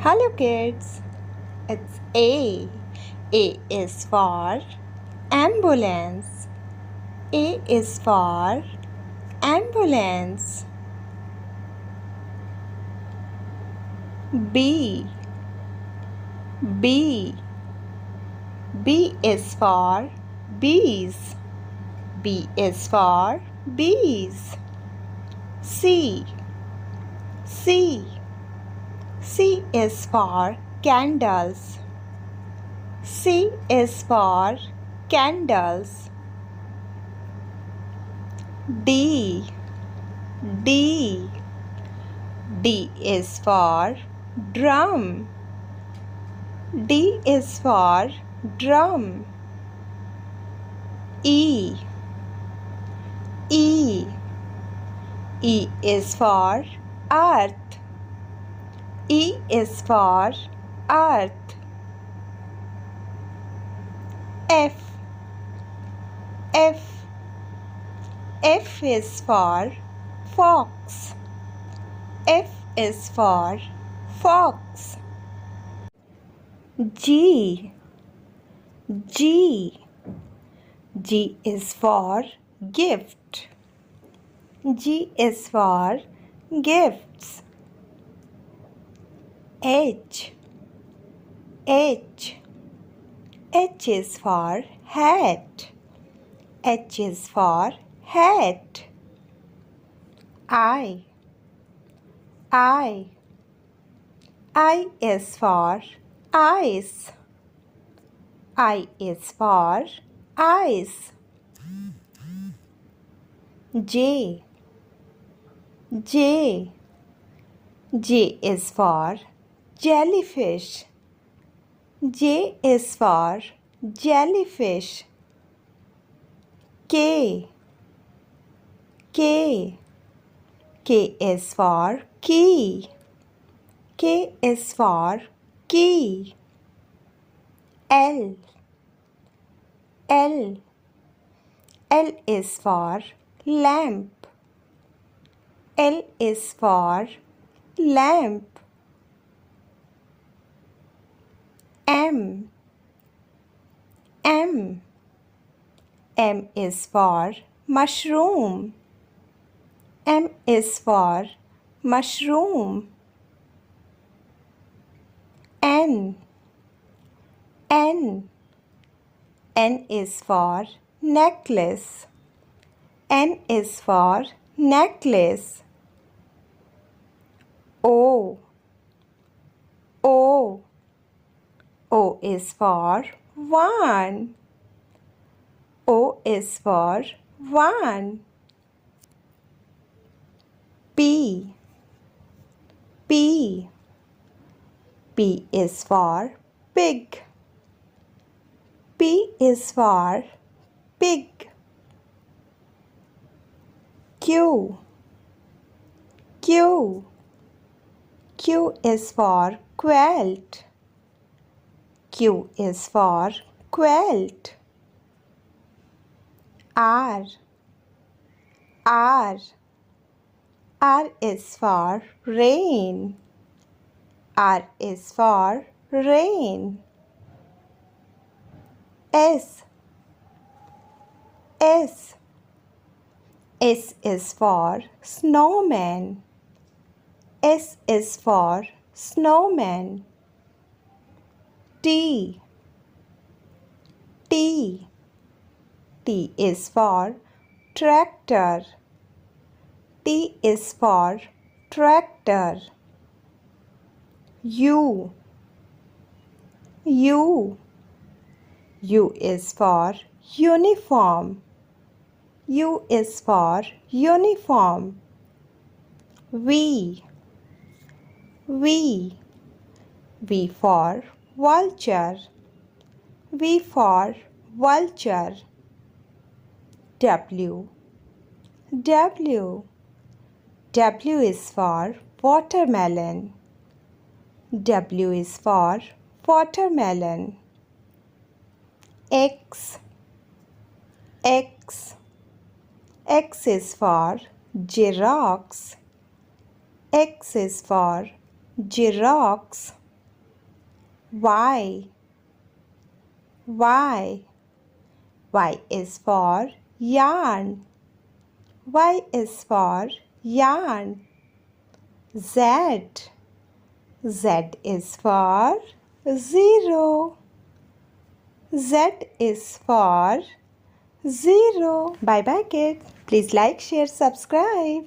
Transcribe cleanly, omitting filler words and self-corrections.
Hello kids, it's A. A is for ambulance. A is for ambulance. B. B. B is for bees. B is for bees. C. C. C is for candles. C is for candles. D. D. D is for drum. D is for drum. E. E. E is for earth. E is for earth. F. F. F is for fox. F is for fox. G. G. G is for gift. G is for gifts. H. H. H is for hat. H is for hat. I. I. I is for eyes. I is for eyes. J. J. J is for jellyfish. J is for jellyfish. K. K. K is for key. K is for key. L. L. L is for lamp. L is for lamp. M. M. M is for mushroom. M is for mushroom. N. N. N is for necklace. N is for necklace. O. O. O is for one. O is for one. P. P. P is for pig. P is for pig. Q. Q. Q is for quilt. Q is for quilt. R. R. R is for rain. R is for rain. S. S. S is for snowman. S is for snowman. T. T. T is for tractor. T is for tractor. U. U. U is for uniform. U is for uniform. V. V. V for vulture. V for vulture. W. W. W is for watermelon. W is for watermelon. X. X. X is for Xerox. X is for Xerox. Y. Y. Y is for yarn. Y is for yarn. Z. Z is for zero. Z is for zero. Bye bye kids. Please like, share, subscribe.